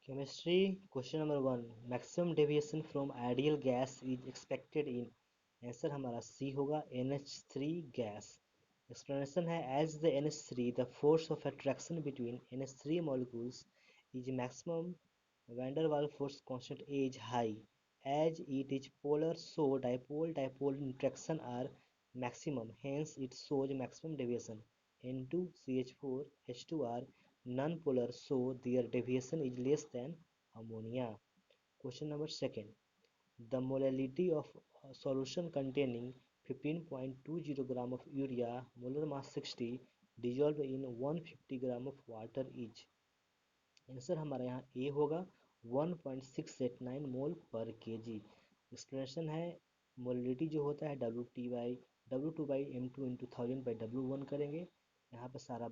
Chemistry question number 1. Maximum deviation from ideal gas is expected in. Answer हमारा C होगा NH3 gas. Explanation है as the NH3 the force of attraction between NH3 molecules is maximum van der Waals force constant is high as it is polar so dipole interaction are maximum, hence it shows maximum deviation. N2CH4 H2 are non-polar so their deviation is less than ammonia. Question number 2. The molality of a solution containing 15.20 gram of urea, molar mass 60, dissolved in 150 gram of water is. Answer हमारा यहाँ ए होगा 1.689 मोल पर KG. Explanation है molality जो होता है W2/M2 1000 by W1 करेंगे। यहाँ पर सारा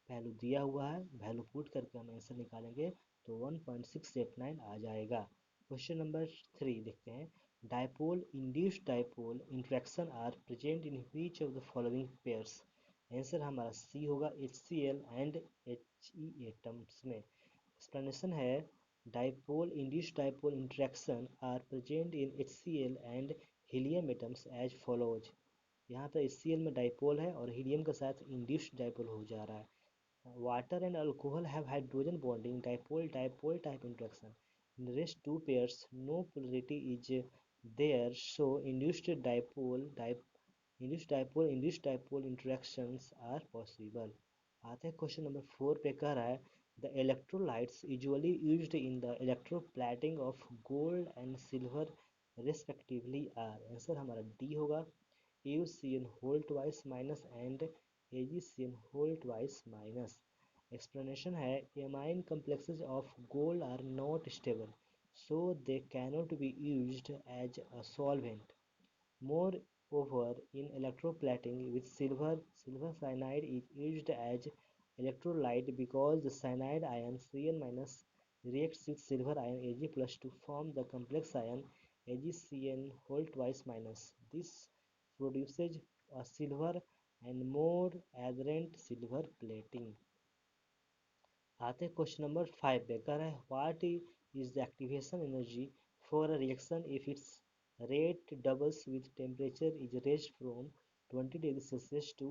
वैल्यू दिया हुआ है, वैल्यू पुट करके हम आंसर निकालेंगे तो 1.689 आ जाएगा। क्वेश्चन नंबर 3 देखते हैं। Dipole induced dipole interaction are present in which of the following pairs. Answer हमारा सी होगा HCl एंड He एटम्स में। एक्सप्लेनेशन है dipole induced dipole interaction are present in HCl and helium atoms as follows. यहाँ पर HCl में dipole है और helium के साथ इंड्यूस्ड डाइपोल हो जा रहा है। Water and alcohol have hydrogen bonding dipole dipole type interaction. In rest two pairs no polarity is there so induced dipole interactions are possible. आते हैं क्वेश्चन नंबर 4 पे। कह रहा है the electrolytes usually used in the electroplating of gold and silver respectively are. Answer हमारा D होगा AuCN whole twice minus and AgCN whole twice minus. Explanation है amine complexes of gold are not stable so they cannot be used as a solvent. Moreover, in electroplating with silver, silver cyanide is used as electrolyte because the cyanide ion Cn- reacts with silver ion Ag plus to form the complex ion AgCN whole twice minus. This produces a silver and more adherent silver plating. आते हैं question number 5 पे। कह रहा है what is the activation energy for a reaction if it's rate doubles with temperature is raised from 20 degree Celsius to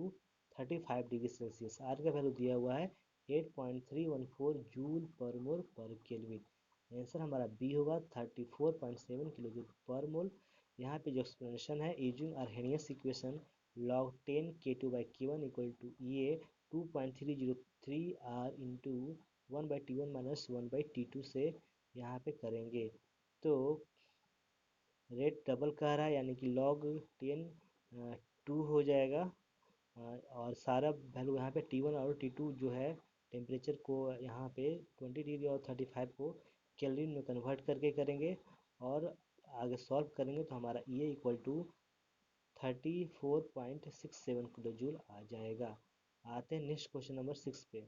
35 degree Celsius. R का value दिया हुआ है 8.314 जूल पर मोल पर केल्विन। आंसर हमारा बी होगा 34.7 किलो जूल पर मोल। यहाँ पे जो एक्सप्लेनेशन है using अर्हेनियस equation log 10 K2 by K1 equal to EA 2.303 R into 1/T1 minus 1/T2 से यहाँ पे करेंगे तो रेट डबल कह रहा है यानी कि log 10 2 हो जाएगा। और सारा वैल्यू यहाँ पे T1 और T2 जो है टेम्परेचर को यहाँ पे 20 डिग्री और 35 को केल्विन में कन्वर्ट करके करेंगे और आगे सॉल्व करेंगे तो हमारा E equal to 34.67 kilo joule आ जाएगा। आते हैं नेक्स्ट क्वेश्चन नंबर 6 पे।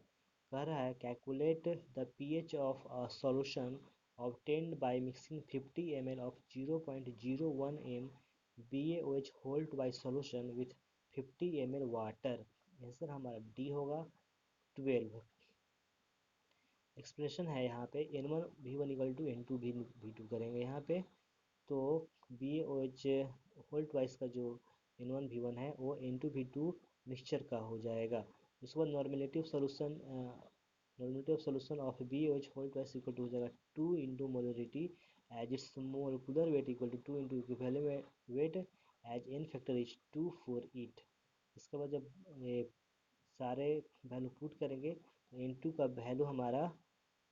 कह रहा है calculate the pH of a solution obtained by mixing 50 ml of 0.01 m BaOH whole by solution with 50 ml water. Answer हमारा डी होगा 12। एक्सप्रेशन है यहाँ पे N1V1 इक्वल टू N2V2 करेंगे यहाँ पे तो BaOH होल ट्वाइस का जो N1V1 है वो N2V2 मिक्सचर का हो जाएगा। उसके बाद normality of solution of BaOH whole twice equal to हो जाएगा 2 into molarity as its molecular weight equal to 2 into equivalent weight as N factor is 2 for it. इसके बाद जब ये सारे वैल्यू पुट करेंगे तो N2 का वैल्यू हमारा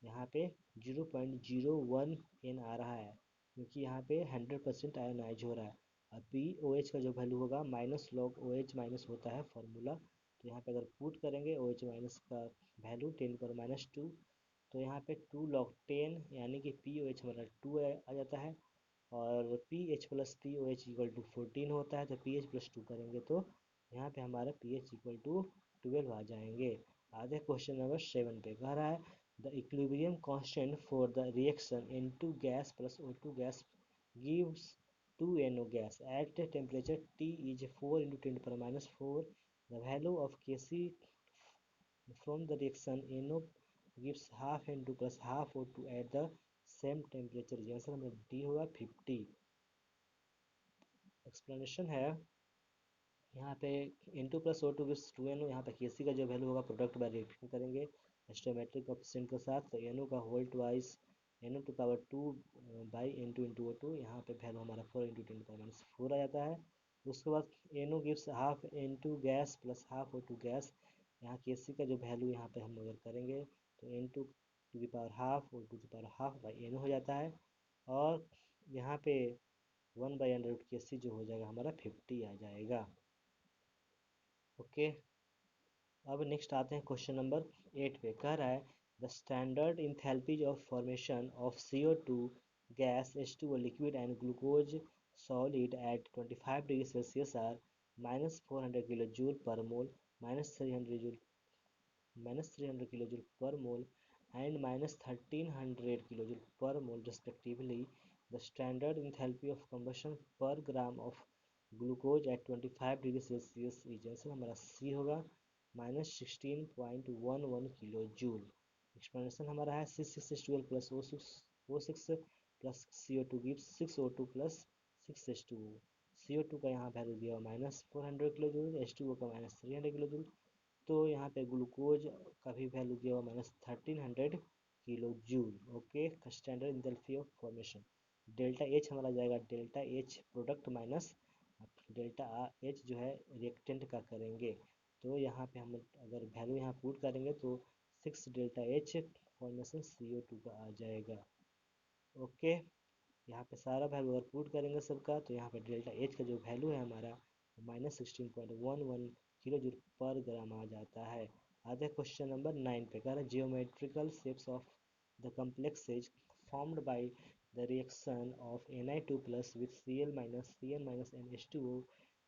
यहाँ पे 0.01 N आ रहा है क्योंकि यहाँ पे 100% आयोनाइज हो रहा है। और पी ओ एच का जो वैल्यू होगा minus log O H minus होता है फॉर्मूला तो यहाँ पे अगर पुट करेंगे ओ एच माइनस का वैल्यू 10⁻²। तो यहाँ पे 2 log 10 यानी कि पी ओ एच हमारा 2 आ जाता है और P H plus P O H equal to 14 होता है तो पी एच प्लस 2 करेंगे तो यहाँ पे हमारा पी एच इक्वल टू 12 आ जाएंगे। आधे क्वेश्चन नंबर 7 पे कह रहा है the equilibrium constant for the reaction N2 gas plus O2 gas gives 2NO gas at temperature T is 4 into 10 to the minus 4 the value of Kc from the reaction NO gives half N2 plus half O2 at the same temperature। Answer हमारा D होगा 50। Explanation है यहाँ पे N2 plus O2 gives 2NO। यहाँ पे Kc का जो value होगा प्रोडक्ट बाय रिएक्शन करेंगे स्टोमेट्रिक कोएफिशिएंट के साथ, तो NO का whole twice NO to power 2 by N2 into O2। यहाँ पे वैल्यू हमारा 4 इंटू 10 पावर माइनस 4 आ जाता है। उसके बाद NO gives half N2 gas plus half O2 gas. यहाँ Kc का जो वैल्यू यहाँ पे हम अगर करेंगे तो N2 to the power half O2 to the power half by NO हो जाता है। और यहाँ पे 1/√Kc जो हो जाएगा हमारा 50 आ जाएगा। ओके, अब नेक्स्ट आते हैं क्वेश्चन नंबर 8 पे। कह रहा है the standard enthalpies of formation of CO2 gas H2O liquid and glucose solid at 25 degree Celsius are -400 kilo joule per mole, -300 kilo joule per mole and -1300 kilo joule per mole respectively। The standard enthalpy of combustion per gram of glucose at 25 degree Celsius is, answer हमारा C होगा -16.11 kilo joule. Explanation हमारा है C6H12 plus O6 plus CO2 gives 6O2 plus 6H2O। CO2 का यहाँ value दिया हुआ -400 kilo joule, H2O का -300 kilo joule. तो यहाँ पे ग्लूकोज का भी वैल्यू दिया हुआ -1300 kilo joule. Okay, standard enthalpy of formation delta H हमारा जाएगा delta H product minus delta H जो है रिएक्टेंट का करेंगे। तो यहाँ पे हम अगर वैल्यू यहाँ पुट करेंगे तो 6 डेल्टा एच फॉर्मेशन CO2 का आ जाएगा। ओके, यहाँ पे सारा वैल्यू अगर पुट करेंगे सबका तो यहाँ पे डेल्टा एच का जो वैल्यू है हमारा -16.11 किलो जूल पर ग्राम आ जाता है। आते क्वेश्चन नंबर 9 पे। कह रहा है geometrical shapes of the complexes formed by the reaction of Na2 plus with Cl minus NH2O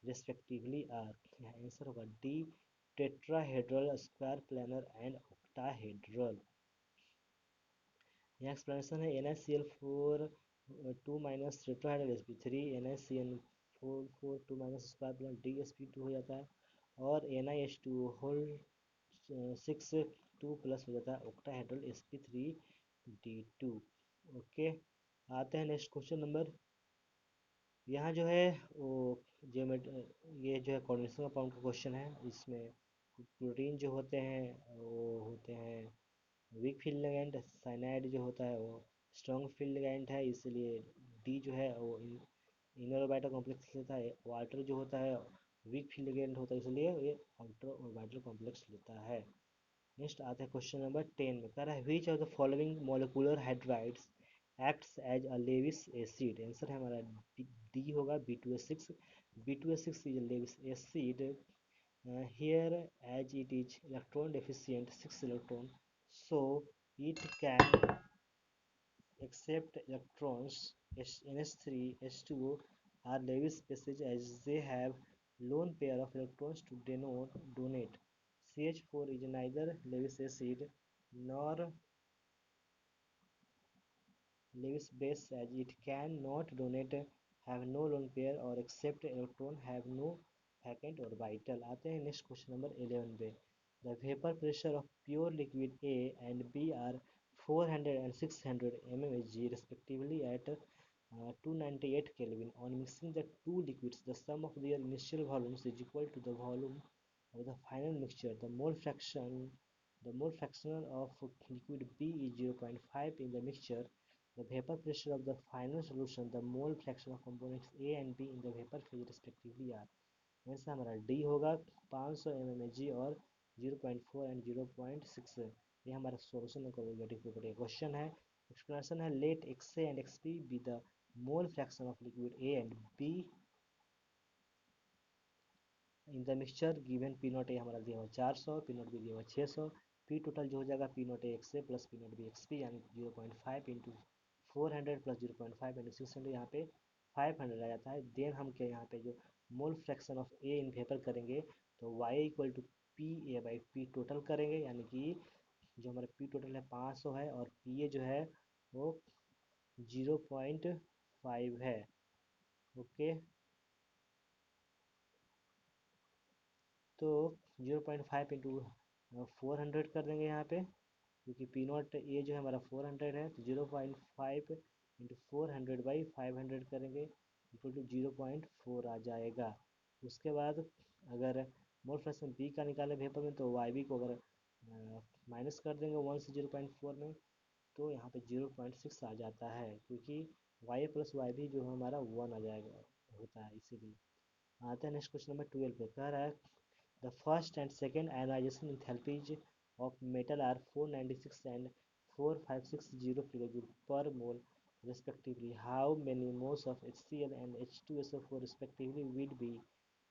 respectively are. यहाँ आंसर होगा D tetrahedral, square planar and octahedral. यहाँ एक्सप्लेनेशन है NaCl4 2 minus tetrahedral sp3 NaCN4 2 minus square plus DsP2 हो जाता है। और NiH2 whole 6 2 plus हो जाता है ऑक्टाहेड्रल sp3d2। ओके, आते हैं नेक्स्ट क्वेश्चन नंबर। यहाँ जो है वो ये जो है कॉन्वेक्शन कंपाउंड का क्वेश्चन है। इसमें प्रोटीन जो होते हैं वो होते हैं वीक फील्ड लिगेंड, साइनाइड जो होता है वो स्ट्रॉन्ग फील्ड लिगेंड है, इसलिए डी जो है वो इनर ऑर्बिटल कॉम्प्लेक्स लेता है। वाटर जो होता है वीक फील्ड लिगेंड होता है, इसलिए ये आउटर ऑर्बिटल कॉम्प्लेक्स लेता है। नेक्स्ट आता है क्वेश्चन नंबर 10 में। कह रहा है which of the following molecular hydrides acts as a Lewis acid. Answer है हमारा डी होगा B2H6। B2H6 is a Lewis acid here as it is electron deficient 6 electron, so it can accept electrons NH3 H2O are Lewis species as they have lone pair of electrons to donate। CH4 is neither Lewis acid nor Lewis base as it can not donate, have no lone pair or accept electron, have no vacant orbital। आते हैं next question number 11 पे। The vapor pressure of pure liquid A and B are 400 and 600 mmHg respectively at 298 Kelvin। On mixing the two liquids, the sum of their initial volumes is equal to the volume of the final mixture। The mole fractional of liquid B is 0.5 in the mixture। The vapor pressure of the final solution, the mole fraction of components A and B in the vapor phase respectively are। Answer हमारा D होगा 500 mmHg और 0.4 and 0.6। ये हमारा solution का question है। Explanation है let XA and XB be the mole fraction of liquid A and B in the mixture given P naught A हमारा दिया हुआ 400, पी नॉट बी दिया हुआ 600। पी टोटल जो हो जाएगा P naught A x A plus P not be x P यानी 0.5 into 400 plus 0.5 into 600, यहाँ पे 500 आ जाता है। देन हम क्या यहाँ पे जो mole fraction of A in vapour करेंगे तो Y equal to P A by P total करेंगे, यानी कि जो हमारा पी टोटल है 500 है और पी ए जो है वो 0.5 है। ओके, तो 0.5 इंटू 400 कर देंगे यहाँ पे क्योंकि पी नॉट ए जो है हमारा 400 है, तो 0.5 इंटू 400 बाई 500 करेंगे इक्वल टू 0.4 आ जाएगा। उसके बाद अगर मोल फ्रैक्शन बी का निकाले वेपर में, तो वाई बी को अगर माइनस कर देंगे 1 से 0.4 में, तो यहाँ पे 0.6 आ जाता है, क्योंकि वाई प्लस वाई बी जो है हमारा 1 आ जाएगा होता है, इसीलिए। आते हैं नेक्स्ट क्वेश्चन नंबर 12 पे। कह रहा है the first and second ionisation enthalpies of metal are 496 and 4560 kilojoule per mole respectively. How many moles of HCl and H2SO4 respectively would be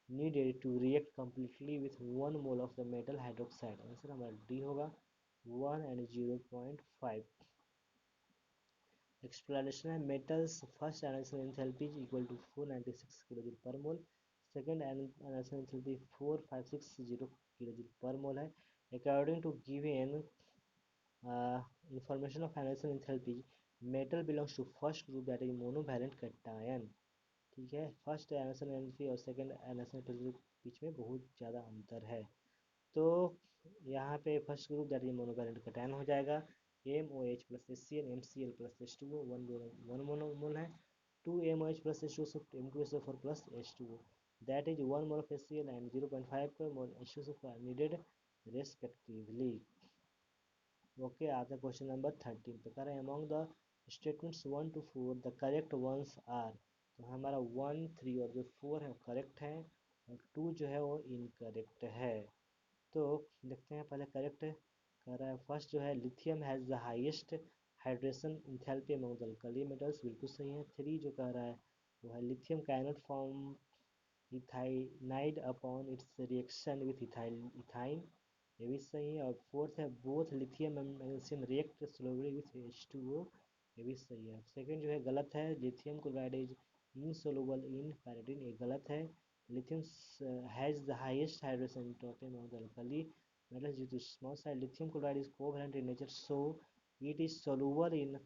needed to react completely with 1 mole of the metal hydroxide? Answer हमारा D होगा 1 and 0.5। Explanation है metal's first ionisation enthalpy equal to 496 kilojoule per mole, second ionisation enthalpy 4560 kilojoule per mole है। According to given information of ionisation enthalpy, metal belongs to first group that is monovalent cation. ठीक है, first ionisation enthalpy और second ionisation enthalpy के बीच में बहुत ज़्यादा अंतर है। तो यहाँ पे first group that is monovalent cation हो जाएगा, MOH plus HCl MCl plus H2O, one monomole है। 2 MOH plus H2O M2SO4 plus H2O, that is 1 mole of HCl and 0.5 mole H2SO4 are needed respectively. Okay, आता है question number 13 पे। कह रहे हैं among the statements 1 to 4 the correct ones are, तो हमारा 1 3 और जो 4 है करेक्ट है, और 2 जो है वो इनकरेक्ट है। तो देखते हैं पहले करेक्ट कह रहा है फर्स्ट जो है lithium has the highest hydration enthalpy among the alkali metals, बिल्कुल सही है। 3 जो कह रहा है वो है lithium cannot form ethynide upon its reaction with ethyne, ये भी सही है। और फोर्थ है both lithium and magnesium react slowly with H2O, ये भी सही है। सेकंड जो है गलत है, लिथियम क्लोराइड इज इनसोलुबल इन पैराडिन, ये गलत है। Lithium has the highest hydration entropy among the alkali metals due to small size. Lithium chloride is covalent in nature, so it is soluble in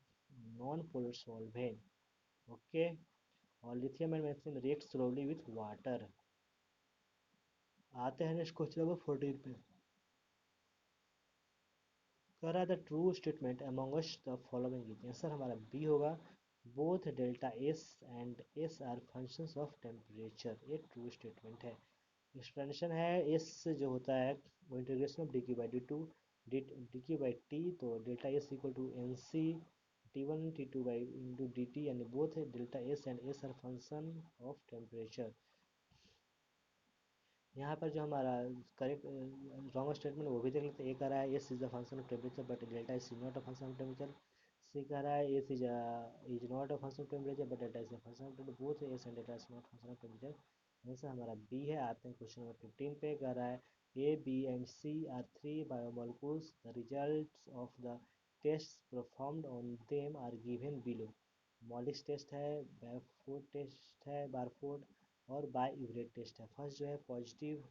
non-polar solvent. Okay, और lithium and magnesium react slowly with water। आते हैं next question number 14 पे। कह रहा है the true statement amongst the following is, answer हमारा B होगा both delta S and S are functions of temperature, ये ट्रू स्टेटमेंट है। एक्सप्लेनेशन है एस जो होता है वो integration of d q by d to d q by T, तो delta S equal to n C T1 T2 by into d T, यानी both delta S and S are function of temperature. यहाँ पर जो हमारा correct wrong statement वो भी देख लेते हैं। ए कह रहा है S is the function of temperature but delta is not a function of temperature. C कह रहा है S is not a function of temperature but delta is a function of temperature, both S and delta is not function of temperature. Answer हमारा B है। आते हैं question number 15 पे। कह रहा है A B and C are three biomolecules, the results of the test performed on them are given below. Molisch test है, Barfoed test है, बारफोर्ड और बाय यूरेट टेस्ट है। फर्स्ट जो है पॉजिटिव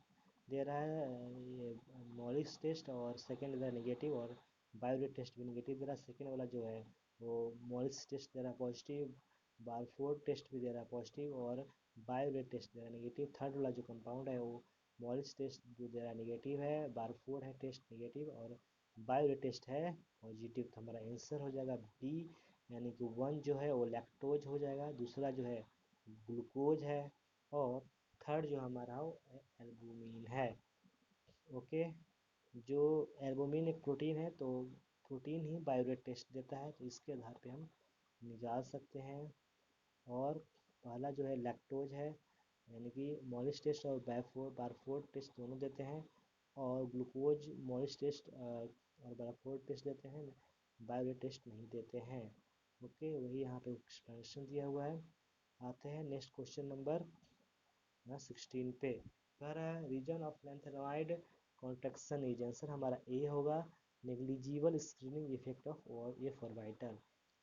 दे रहा है ये मॉलिस टेस्ट, और सेकेंड दे रहा है नेगेटिव, और बायोरेट टेस्ट भी नेगेटिव दे रहा है। सेकेंड वाला जो है वो मॉलिस टेस्ट दे रहा है पॉजिटिव, बारफोर्ड टेस्ट भी दे रहा है पॉजिटिव, और बायोरेट टेस्ट दे रहा है नेगेटिव। थर्ड वाला जो कंपाउंड है वो मॉलिस टेस्ट जो दे रहा है नेगेटिव है, बारफोर्ड है टेस्ट नेगेटिव, और बायोरेट टेस्ट है पॉजिटिव। तो हमारा आंसर हो जाएगा बी, यानी कि 1 जो है वो लैक्टोज हो जाएगा, दूसरा जो है ग्लूकोज है, और थर्ड जो हमारा वो एल्बुमिन है। ओके, जो एल्बुमिन एक प्रोटीन है, तो प्रोटीन ही बायोरेट टेस्ट देता है, तो इसके आधार पे हम निकाल सकते हैं। और पहला जो है लैक्टोज है, यानी कि मॉलिस टेस्ट और बारफोर्ड टेस्ट दोनों देते हैं, और ग्लूकोज मॉलिस टेस्ट और बारफोर्ड टेस्ट देते हैं, बायोरेट टेस्ट नहीं देते हैं। ओके, वही यहाँ पे एक्सप्लेनेशन दिया हुआ है। आते हैं नेक्स्ट क्वेश्चन नंबर 16 पे। कह रहा है reason of lanthanoid contraction is, answer हमारा ए होगा नेग्लिजिबल स्क्रीनिंग इफेक्ट ऑफ और a for vital,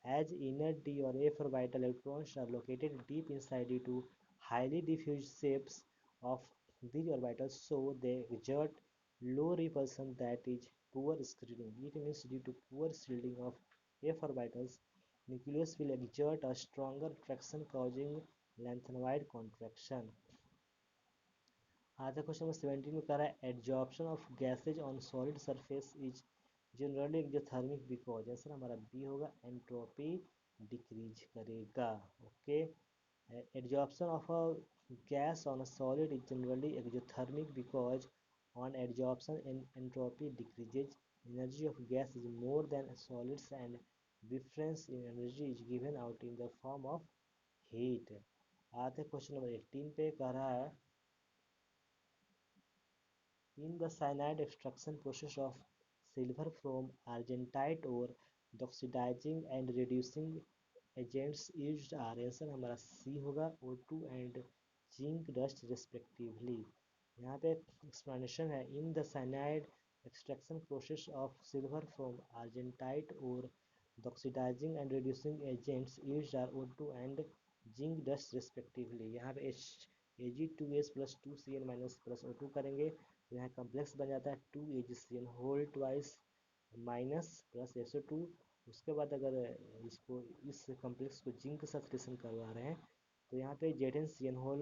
as inner d or a for vital electrons are located deep inside due to highly diffuse shapes of these orbitals, so they exert low repulsion, that is poor screening. It means due to poor shielding of f orbitals, nucleus will exert a stronger attraction causing lengthenoid contraction. आता question number 17 में कह रहा है adsorption of gases on solid surface is generally exothermic because answer हमारा B होगा, entropy decrease करेगा। Okay, adsorption of a gas on a solid is generally exothermic because on adsorption entropy decreases, energy of gas is more than a solid's and difference in energy is given out in the form of heat। आते हैं question number 18 पे, कह रहा है in the cyanide extraction process of silver from argentite ore, the oxidizing and reducing agents used are, answer हमारा C होगा, O2 and zinc dust respectively। यहाँ पे एक्सप्लेनेशन है, in the cyanide extraction process of silver from argentite ore, the oxidizing and reducing agents used are O2 and zinc dust respectively। यहाँ पे Ag2S plus 2Cl minus plus O2 करेंगे तो यहाँ complex बन जाता है 2AgCl whole twice minus plus SO2। उसके बाद अगर इसको इस कम्प्लेक्स को जिंक के साथ रिएक्शन करवा रहे हैं तो यहाँ पे ZnCl whole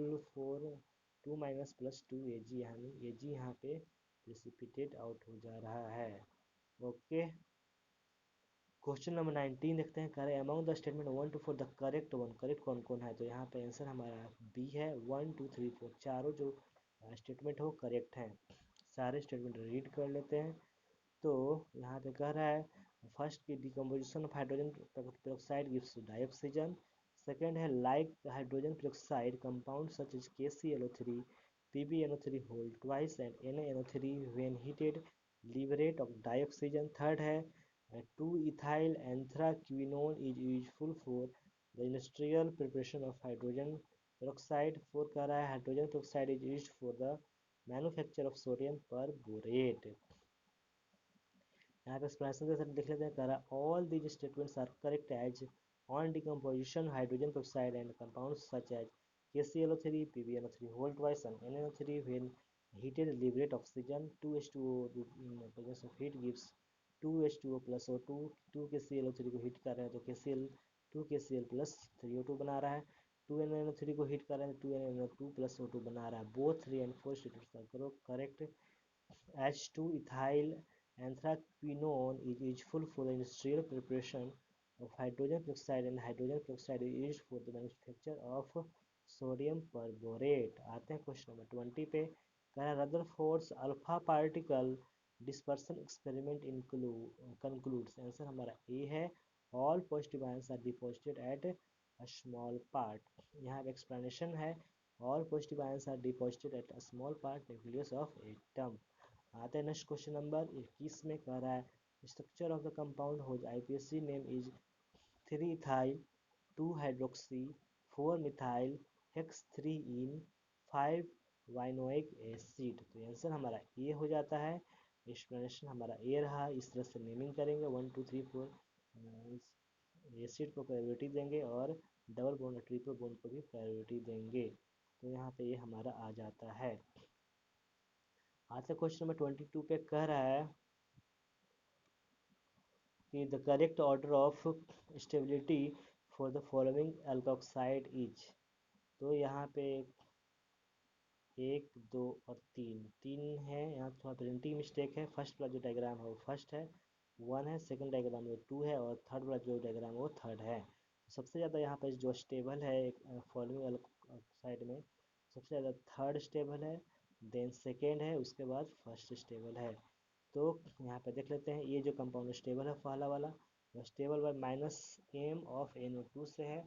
2 minus plus 2Ag, यानी Ag यहाँ पे प्रेसिपिटेट आउट हो जा रहा है। ओके, क्वेश्चन नंबर 19 देखते हैं, करें among the statement 1 to 4 the correct one, correct कौन कौन है, तो यहाँ पे आंसर हमारा बी है, 1 2 3 4 चारों जो स्टेटमेंट है वो करेक्ट हैं। सारे स्टेटमेंट रीड कर लेते हैं। तो यहाँ पे कह रहा है फर्स्ट की decomposition of hydrogen peroxide gives dioxygen. Second है like hydrogen peroxide compound such as KClO3 PbNO3 whole twice and NaNO3 when heated liberate of dioxygen. Third है 2-ethyl anthraquinone is useful for the industrial preparation of hydrogen peroxide। Four कह रहा है hydrogen peroxide is used for the manufacture of sodium perborate. यहाँ पे explanation के साथ देख लेते हैं, कह रहा all these statements are correct as on decomposition hydrogen peroxide and compounds such as KClO3 PbNO3 whole twice and NaNO3 when heated liberate oxygen 2H2O in the presence of heat gives 2H2O plus O2। 2KClO3 को heat कर रहे हैं तो KCl 2KCl plus 3O2 बना रहा है। 2NaNO3 को heat कर रहे हैं तो 2NaNO2 plus O2 बना रहा है। Both 3 and 4 statements are correct. H2-ethyl anthraquinone is useful for the industrial preparation of hydrogen peroxide and hydrogen peroxide is used for the manufacture of sodium perborate। आते हैं question number 20 पे, कह रहा है Rutherford's alpha particle dispersion experiment concludes, answer हमारा A है, all positive ions are deposited at a small part. यहाँ पे एक्सप्लेनेशन है, all positive ions are deposited at a small part nucleus of atom. आते हैं नेक्स्ट क्वेश्चन नंबर 21 में, कह रहा है structure of the compound whose IPSC name is 3-ethyl 2-hydroxy 4-methyl hex 3 en 5 ynoic acid. तो answer हमारा A हो जाता है। एक्सप्लेनेशन हमारा ए रहा। इस तरह से नेमिंग करेंगे 1 2 3 4 एसिड को प्रायोरिटी देंगे और डबल बॉन्ड और ट्रिपल बॉन्ड को भी प्रायोरिटी देंगे। तो यहाँ पे ये हमारा आ जाता है। आज का क्वेश्चन नंबर 22 पे कह रहा है कि the correct order of stability for the following alkoxide is. तो यहाँ पे 1 2 और 3 तीन है, यहाँ थोड़ा प्रिंटिंग मिस्टेक है। फर्स्ट वाला जो डायग्राम है वो फर्स्ट है, 1 है, सेकंड डायग्राम में 2 है और थर्ड वाला जो डायग्राम है वो थर्ड है। सबसे ज़्यादा यहाँ पे जो स्टेबल है फॉलोइंग एल्कोक्साइड में, सबसे ज़्यादा थर्ड स्टेबल है, देन सेकेंड है, उसके बाद फर्स्ट स्टेबल है। तो यहाँ पे देख लेते हैं, ये जो कंपाउंड स्टेबल है पहला वाला, वो stable bye -m of NO2 से है,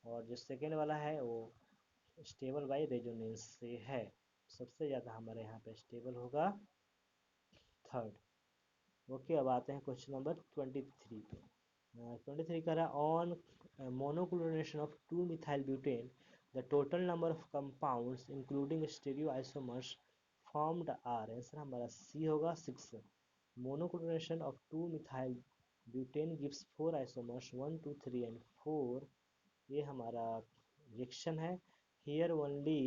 और जो सेकेंड वाला है वो स्टेबल बाय रेजोनेंस से है। सबसे ज़्यादा हमारे यहाँ पे स्टेबल होगा थर्ड। ओके, अब आते हैं क्वेश्चन नंबर 23 पे। 23 कह रहा है on monochlorination of 2-methyl-butane the total number of compounds including stereo isomers formed are, answer हमारा सी होगा 6। Monochlorination of 2-methyl-butane gives 4 isomers 1 2 3 and 4। ये हमारा रिएक्शन है। Here only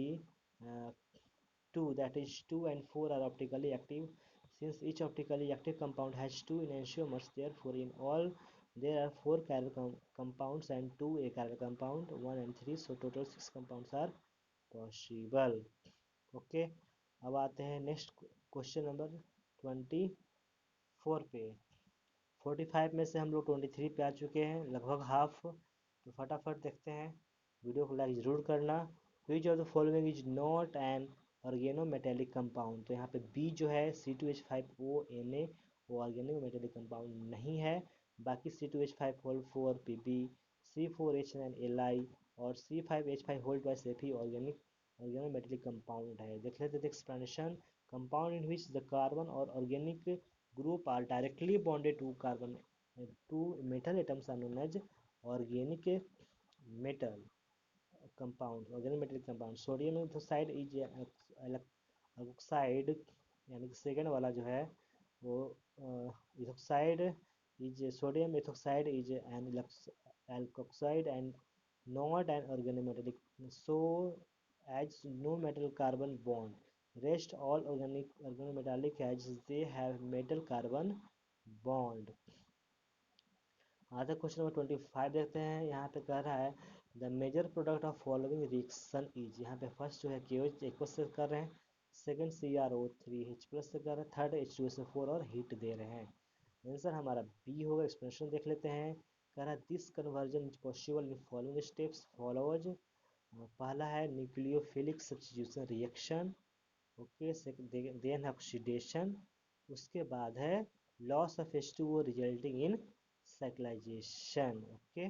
2, that is 2 and 4 are optically active. Since each optically active compound has 2 enantiomers, therefore in all there are 4 chiral compounds and 2 achiral compound 1 and 3, so total 6 compounds are possible। Okay, अब आते हैं next question number 24 पे। 45 में से हम लोग 23 पे आ चुके हैं, लगभग हाफ। तो फटाफट देखते हैं। वीडियो को लाइक ज़रूर करना। Which of the following is not an organometallic compound. तो यहाँ पे बी जो है C2H5ONa वो ऑर्गेनिक मेटेलिक कंपाउंड नहीं है। बाकी C2H5 Pb, C4H9Li और C5H5 होल ट्वाइस Fe organic organometallic compound है। देख लेते थे explanation. Compound in which the carbon और organic group are directly bonded to carbon to metal atoms are known as organic metal compound organic metal compound sodium ethoxide is oxide यानी कि सेकेंड वाला जो है वो ethoxide is sodium ethoxide is an alkoxide and not an organometallic so as no metal carbon bond rest all organic organometallic as they have metal carbon bond. आधा question number 25 देखते हैं। यहाँ पे कह रहा है the major product of following reaction is. यहाँ पे फर्स्ट जो है KOH एक्वस से कर रहे हैं, सेकंड CrO3H प्लस से कर रहे हैं, थर्ड H2SO4 और हीट दे रहे हैं। आंसर हमारा बी होगा। एक्सप्लेनेशन देख लेते हैं। कह रहा है this conversion is possible in following steps followers. पहला है nucleophilic substitution reaction, okay, then oxidation, उसके बाद है loss of H2O resulting in cyclisation. Okay,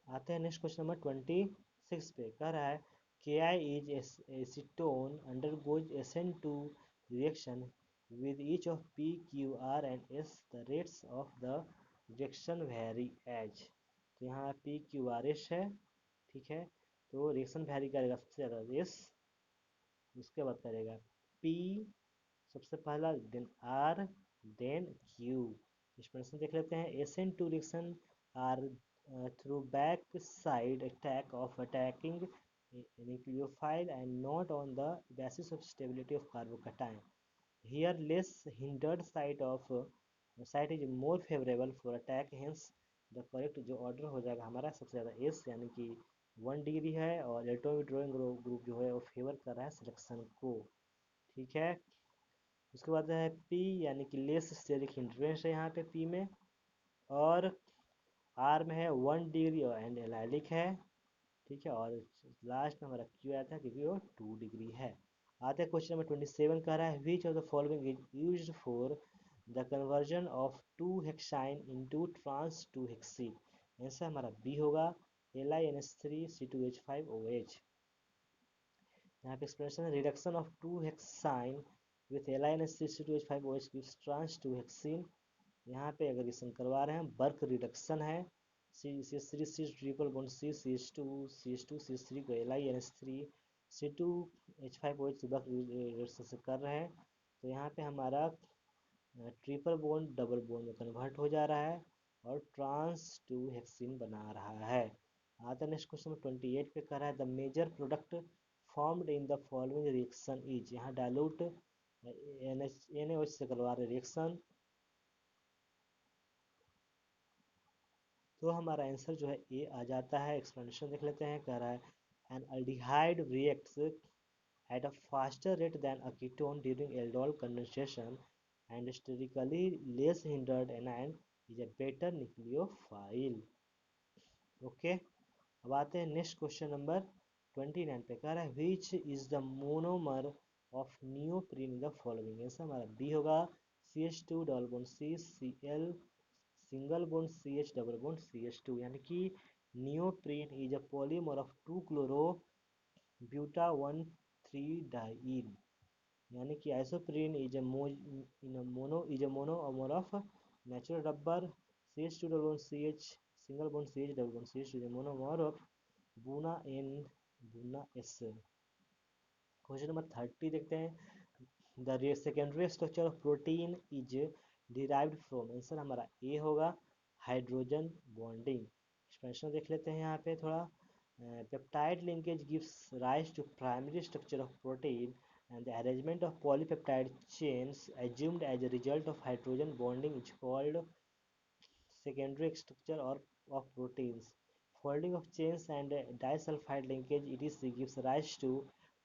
आते हैं नेक्स्ट क्वेश्चन नंबर 26 पे। कह रहा है Ki is acetone undergoes SN2 reaction with each of P, Q, R and S. The rates of the reaction vary as। तो यहाँ P, Q, R, S है, ठीक है। तो रिएक्शन वैरी करेगा सबसे ज़्यादा S, उसके बाद करेगा P सबसे पहला, then R, then Q। Explanation देख लेते हैं। SN2 reaction are through back side attack of attacking nucleophile and not on the basis of stability of carbocation. Here less hindered site is more favorable for attack, hence the correct जो order हो जाएगा हमारा सबसे ज़्यादा S यानी कि 1 degree है, और इलेक्ट्रॉन विड्रॉइंग ग्रुप जो है वो फेवर कर रहा है सिलेक्शन को, ठीक है। उसके बाद है पी यानी कि लेस स्टेरिक हिंड्रेंस है यहाँ पे पी में, और आर में है 1 डिग्री और एंड एलाइलिक है, ठीक है। और लास्ट में हमारा क्यू आया था क्योंकि वो 2 डिग्री है। आते हैं क्वेश्चन नंबर 27 कह रहा है which of the following is used for the conversion of 2 hexyne into trans 2 hexene. Answer हमारा बी होगा LiNH3 C2H5OH। यहाँ पे एक्सप्रेशन है reduction of 2 hexyne with LiNH3 C2H5OH gives trans 2 hexene. यहाँ पे अगर रिएक्शन करवा रहे हैं बर्क रिडक्शन है, CH3 ट्रिपल बॉन्ड CH2 को LiNH3 C2H5OH बर्क रिडक्शन से कर रहे हैं। तो यहाँ पे हमारा ट्रिपल बॉन्ड डबल बॉन्ड में कन्वर्ट हो जा रहा है और ट्रांस 2 हेक्सीन बना रहा है। आता है नेक्स्ट क्वेश्चन 28 पे कह रहा है the major product formed in the following reaction is. यहाँ डाइल्यूट NaOH से करवा रहे रिएक्शन, तो हमारा आंसर जो है ए आ जाता है। एक्सप्लेनेशन देख लेते हैं। कह रहा है an aldehyde reacts at a faster rate than a ketone during aldol condensation and sterically less hindered anion is a better nucleophile। Okay, अब आते हैं नेक्स्ट क्वेश्चन नंबर 29 पे। कह रहा है which is the monomer of neoprene in the following. Answer हमारा B होगा CH2 double bond C Cl single bond CH double bond CH2, यानी कि neoprene is a polymer of 2 chloro buta 1,3 diene, यानी कि isoprene is a monomer of natural rubber CH2 double bond CH single bond CH double bond CH is a monomer of Buna N Buna S। Question number 30 देखते हैं। The secondary structure of protein is derived from. Answer हमारा A होगा hydrogen bonding. Expansion देख लेते हैं यहाँ पे थोड़ा। Peptide linkage gives rise to primary structure of protein and the arrangement of polypeptide chains assumed as a result of hydrogen bonding is called secondary structure or of proteins. Folding of chains and disulfide linkage etc gives rise to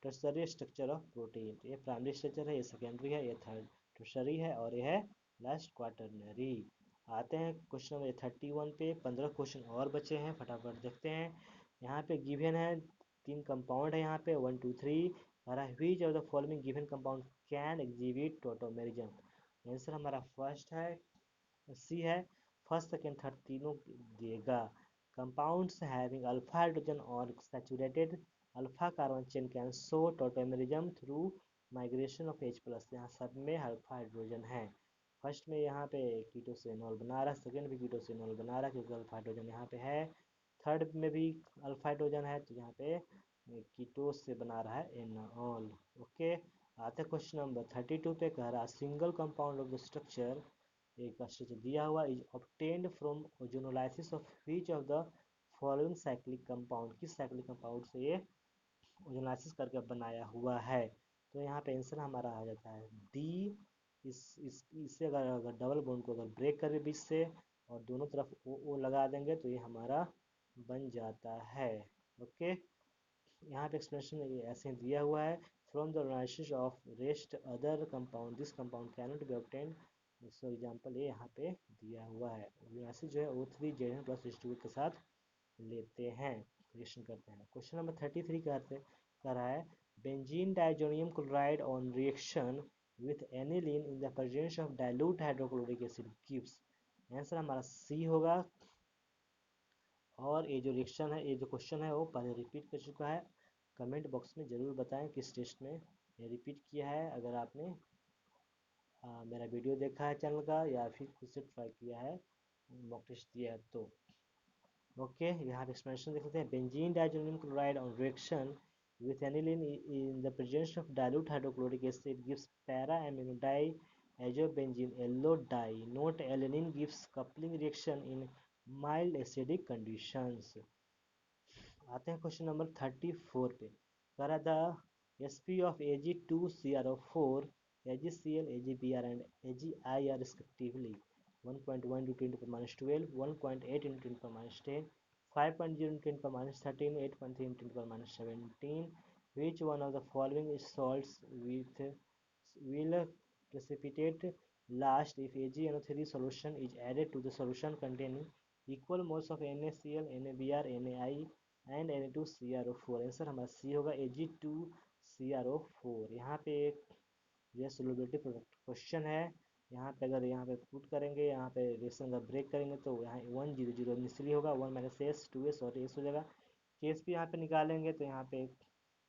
tertiary structure of protein। ये primary structure है, ये secondary है, ये third tertiary है और ये है last quaternary. आते हैं क्वेश्चन नंबर 31 पे। 15 क्वेश्चन और बचे हैं, फटाफट देखते हैं। यहाँ पे गिवन है 3 कंपाउंड है यहाँ पे 1 2 3। हमारा which of the following given compound can exhibit tautomerism. Answer हमारा फर्स्ट है, सी है। फर्स्ट सेकेंड थर्ड तीनों दिएगा। कंपाउंड्स हैविंग अल्फा हाइड्रोजन और saturated alpha carbon chain can show tautomerism through migration of H+। यहाँ सब में अल्फा हाइड्रोजन है। First में यहाँ पे कीटोसिनोल बना रहा है, सेकेंड भी कीटोसिनोल बना रहा है क्योंकि अल्फा हाइड्रोजन यहाँ पे है। थर्ड में भी अल्फा हाइड्रोजन है तो यहाँ पे कीटोस से बना रहा है एनॉल। ओके, आते क्वेश्चन नंबर 32 पे। कह रहा single compound of the structure, एक स्ट्रक्चर दिया हुआ, is obtained from ozonolysis of which of the following cyclic compound. किस साइक्लिक कंपाउंड से ये ओजोनाइसिस करके बनाया हुआ है। तो यहाँ पे आंसर हमारा आ जाता है डी। इससे अगर डबल बॉन्ड को अगर ब्रेक करें बीच से और दोनों तरफ ओ लगा देंगे तो ये हमारा बन जाता है। ओके, यहाँ पे एक्सप्लेनेशन ऐसे ही दिया हुआ है। From the ozonolysis of rest other compound this compound cannot be obtained. For example ये यहाँ पे दिया हुआ है। ओजोनाइसिस जो है O3 Zn+H2 के साथ लेते हैं, रिएक्शन करते हैं। क्वेश्चन नंबर 33 कर रहा है benzene diazonium chloride on reaction with aniline in the presence of dilute hydrochloric acid gives. Answer हमारा सी होगा। और ये जो रिएक्शन है, ये जो क्वेश्चन है वो पहले रिपीट कर चुका है। कमेंट बॉक्स में ज़रूर बताएं किस टेस्ट में ये रिपीट किया है, अगर आपने मेरा वीडियो देखा है चैनल का या फिर खुद से ट्राई किया है, मॉक टेस्ट दिया है तो। ओके, यहाँ पे एक्सप्लेनेशन देख सकते हैं। Benzene diazonium chloride on reaction with aniline in the presence of dilute hydrochloric acid gives para amino diazobenzene yellow dye. Note alanine gives coupling reaction in mild acidic conditions। आते हैं question number 34 पे। करा the sp of Ag2CrO4 AgCl AgBr and AgI are respectively 1.1 into 10 to the minus 12, 1.8 into 10 to the minus 10, 5.0 into 10 to the minus 13, 8.3 into 10 to the minus 17. Which one of the following salts with will precipitate last if AgNO3 solution is added to the solution containing equal moles of NaCl, NaBr, NaI and Na2CrO4। Answer हमारा C होगा Ag2CrO4। यहाँ पे एक जो है solubility product question है। यहाँ पे अगर यहाँ पे पुट करेंगे, यहाँ पे रिएक्शन का ब्रेक करेंगे तो यहाँ 100 इनिशियली होगा, 1 माइनस एस 2s और एस हो जाएगा। केस भी यहाँ पे निकालेंगे तो यहाँ पे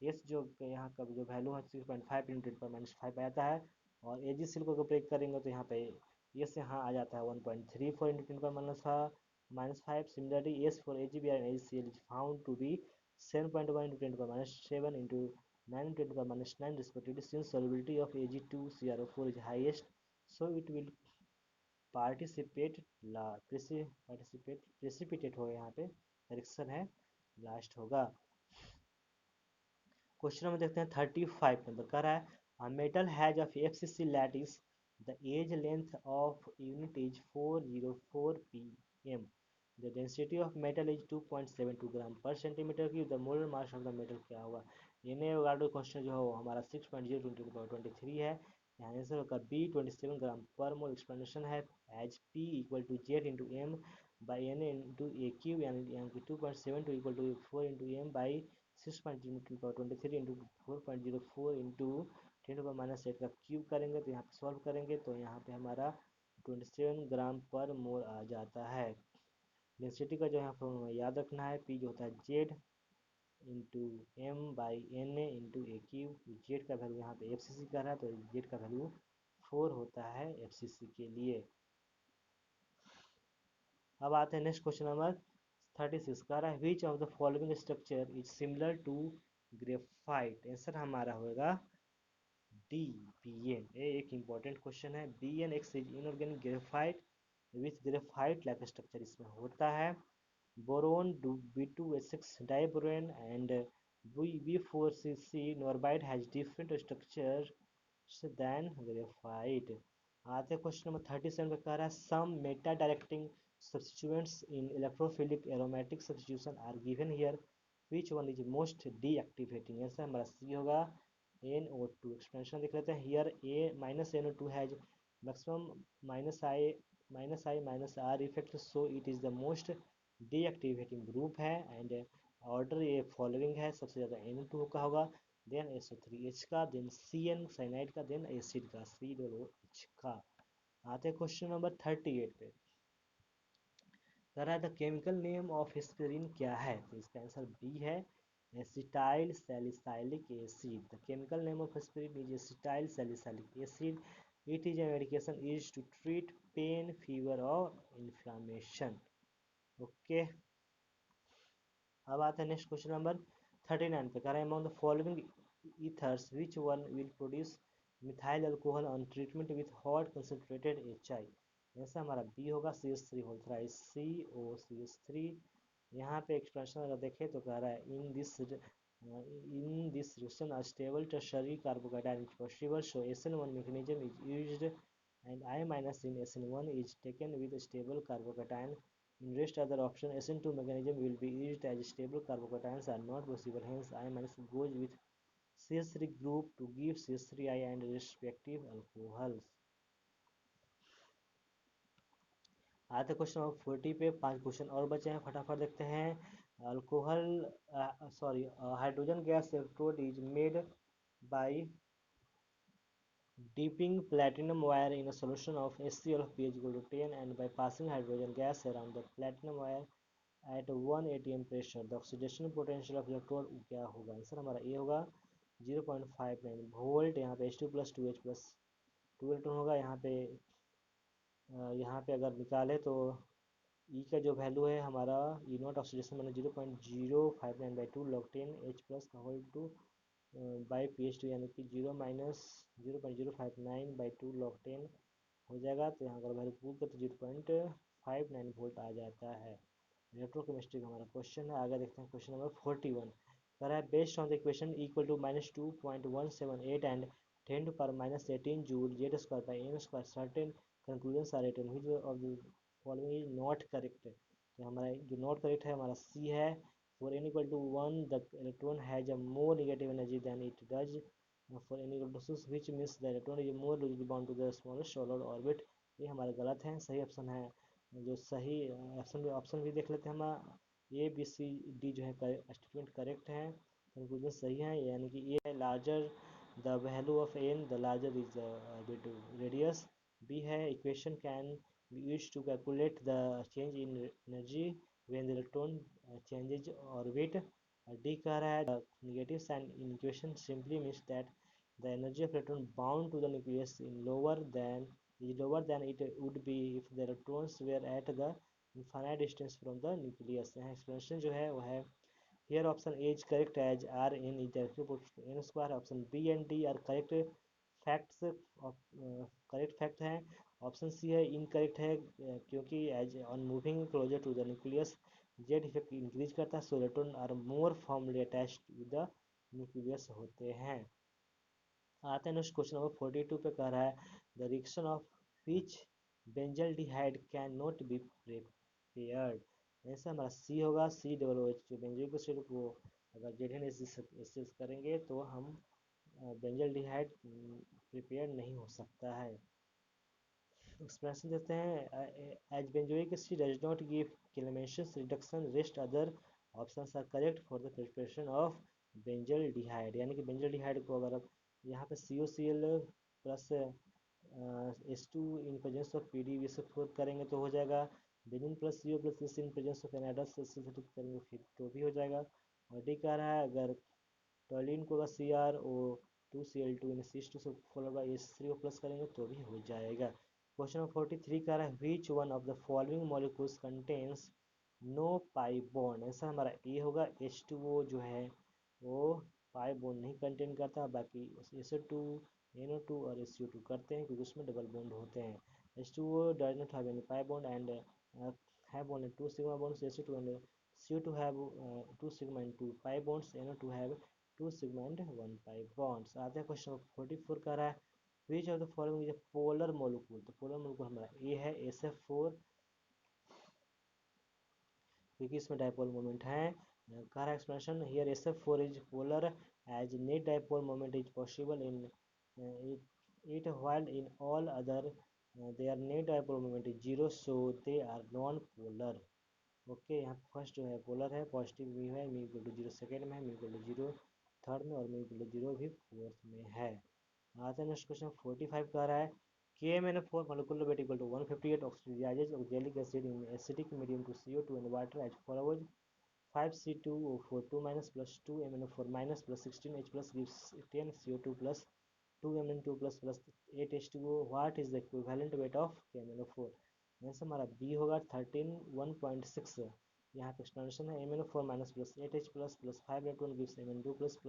एस जो यहाँ का जो वैल्यू है 6.5 इंटू 10⁻5 आता है। और एजी सिल को ब्रेक करेंगे तो यहाँ पे एस यहाँ आ जाता है 1.34 into 10⁻5। Similarly, S for AgBr and AgCl is found to be 7.1 into 10⁻7 into 9 into 10⁻9 respectively. Since solubility of Ag2CrO4 is highest, so it will participate ला precipitate होगा, यहाँ पे करेक्शन है, लास्ट होगा। क्वेश्चन नंबर देखते हैं 35 नंबर कह रहा है metal has of FCC lattice the edge length of unit is 404 pm। The density of metal is 2.72 gram per centimetre की। The molar mass of the metal क्या हुआ। एनएवोगाड्रो क्वेश्चन जो है हमारा 6.0 है। यहाँ आंसर होगा B 27 gram per mole. Explanation है as P equal to Z into M by N into A cube, यानी कि 2.72 equal to 4 into M by 6.0 into 4.04 into 10⁻8 का क्यूब करेंगे तो यहाँ पे सॉल्व करेंगे तो यहाँ पे हमारा 27 ग्राम पर मोल आ जाता है। डेंसिटी का जो यहाँ फॉर्मूला याद रखना है, पी जो होता है Z into M by N A into A cube. Z का वैल्यू यहाँ पे FCC का रहा है तो जेड का वैल्यू 4 होता है FCC के लिए। अब आते हैं नेक्स्ट क्वेश्चन नंबर 36 का रहा है which of the following structure is similar to graphite. Answer हमारा होगा डी BN। ये एक इम्पॉर्टेंट क्वेश्चन है। BN एक inorganic graphite with graphite like structure इसमें होता है। Boron B2S6 diborane and B4CC norbide has different structure than graphite. आते क्वेश्चन नंबर 37 का कह रहा है some meta directing substituents in electrophilic aromatic substitution are given here, which one is most deactivating। ऐसा हमारा सी होगा NO2 expansion देख लेते हैं here A minus NO2 has maximum minus I minus R effect, so it is the most deactivating group है and order ये following है, सबसे ज़्यादा NO2 का होगा, then SO3H का, then CN साइनाइड का, then एसिड का COOH का। आते हैं क्वेश्चन नंबर 38 पे। कह रहा है the chemical name of aspirin क्या है, तो इसका आंसर बी है acetyl salicylic acid. The chemical name of aspirin is acetyl salicylic acid. It is a medication use to treat pain fever और इन्फ्लामेशन। ओके, अब आता है नेक्स्ट क्वेश्चन नंबर 39 पे। कह रहा है among the following ethers which one will produce methyl alcohol on treatment with hot concentrated HI। जैसे हमारा बी होगा CH3 होल थ्राइस COCH3। यहाँ पे एक्सप्रेशन अगर देखें तो कह रहा है in this reaction a stable tertiary carbocation is possible, so SN1 mechanism is used and I minus in SN1 is taken with stable carbocation. In rest other option SN2 mechanism will be used as stable carbocations are not possible, hence I minus goes with CH3 group to give CH3I and respective alcohols। आते question number 40 पे 5 question और बचे हैं, फटाफट देखते हैं। Alcohol sorry hydrogen gas electrode is made by dipping platinum wire in a solution of HCl of pH equal to 10 and by passing hydrogen gas around the platinum wire at 1 atm pressure, the oxidation potential of electrode क्या होगा। Answer हमारा A होगा 0.59 volt. यहाँ पे H2 plus 2H plus 2 electron होगा। यहाँ पे अगर निकाले तो ई का जो वैल्यू है हमारा ई नॉट ऑक्सीडेशन मैंने 0.059/2 log 10 H प्लस का होल टू बाई PH2 यानी कि 0-0.059/2 log 10 हो जाएगा। तो यहाँ अगर वैल्यू पुट कर तो 0.59 वोल्ट आ जाता है। इलेक्ट्रोकेमिस्ट्री का हमारा क्वेश्चन है। आगे देखते हैं क्वेश्चन नंबर 41। कह रहा है based on the equation equal to -2.178 and 10 to power -18 joule Z square by M square certain conclusion are written which of the following is not correct. तो हमारा जो नॉट करेक्ट है हमारा सी है। For n equal to 1 the electron has a more negative energy than it does for n equal to 6, which means the electron is more loosely bound to the smallest solar orbit। ये हमारा गलत है, सही option है जो सही option भी देख लेते हैं हम। A B C D जो है स्टेटमेंट करेक्ट है, कंक्लूजन सही है, यानी कि ये larger the value of n the larger is bit radius. B है equation can be use to calculate the change in energy when the electron changes orbit। D कह रहा है the negative sign in equation simply means that the energy of electron bound to the nucleus is lower than it would be if the electrons were at the infinite distance from the nucleus। यहाँ explanation जो है वो है here option A is correct as Rn is directly proportional to n square। option B and D are correct facts of correct fact है। Option C है incorrect है क्योंकि as on moving closer to the nucleus Z effect increase करता है, so electron are more formally attached with the nucleus होते हैं। आते हैं नेक्स्ट क्वेश्चन नंबर 42 पे। कह रहा है the reaction of which benzaldehyde can not be prepared. ऐसा हमारा सी होगा COOH जो बेंजोइक एसिड को अगर जेड एसिड करेंगे तो हम बेंजल्डिहाइड प्रिपेयर नहीं हो सकता है। एक्सप्रेशन देते हैं as benzoic acid does not give clemmensen reduction rest other options are correct for the preparation of benzaldehyde. यानी कि बेंजल्डिहाइड को अगर यहाँ पे COCl plus H2 in presence of PdVSO4 करेंगे तो हो जाएगा। Benzene plus CO plus S in presence of anhydrous acid करेंगे फिर तो भी हो जाएगा। और डी कह रहा है अगर टॉलिन को अगर CrO2Cl2 इन C2 से फॉलोड बाई H3O प्लस करेंगे तो भी हो जाएगा। क्वेश्चन नंबर 43 कह रहा है which one of the following molecules contains no pi bond. ऐसा हमारा ए होगा H2O जो है वो पाई बॉन्ड नहीं कंटेन करता, बाकी SO2 NO2 और SCO2 करते हैं क्योंकि उसमें डबल बॉन्ड होते हैं। H2O does not have any pi bond and have only 2 sigma bonds। SO2 and CO2 have 2 sigma and 2 pi bonds। NO2 have 2 sigma and 1 pi bonds। आते हैं question 44 कह रहा है which of the following is a polar molecule. तो polar molecule हमारा A है SF4 क्योंकि इसमें डायपोल मोमेंट है। Car expansion here SF4 is polar as net dipole moment is possible in it while in all other their net dipole moment is zero, so they are non-polar. Okay यहाँ first जो है polar है, positive mu है, mu equal to zero second में है, mu equal to zero third में, और mu equal to zero भी फोर्थ में है। आता है नेक्स्ट क्वेश्चन 45 कह रहा है KMnO4 molecular weight equal to 158 oxidizes oxalic acid in acidic medium to CO2 and water as follows 5C2O4 2 minus plus 2MnO4 minus plus 16H plus gives 10CO2 plus 2Mn2 plus 8H2O. What is the equivalent weight of KMnO4? Answer हमारा B होगा 13 1.6। यहाँ पे explanation है MnO4 minus plus 8H plus 5 gives Mn2 plus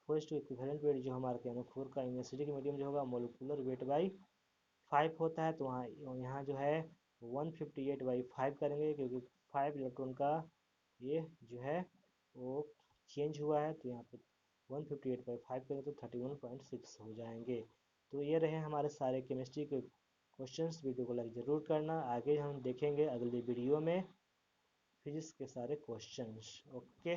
4H2 equivalent weight जो हमारा KMnO4 का in acidic medium जो होगा मोलिकुलर वेट बाई 5 होता है, तो वहाँ यहाँ जो है 158/5 करेंगे क्योंकि 5 इलेक्ट्रॉन का ये जो है वो चेंज हुआ है, तो यहाँ पे 158/5 करें तो 31.6 हो जाएंगे। तो ये रहे हमारे सारे केमिस्ट्री के क्वेश्चंस। वीडियो को लाइक ज़रूर करना। आगे हम देखेंगे अगली वीडियो में फिजिक्स के सारे क्वेश्चंस। ओके।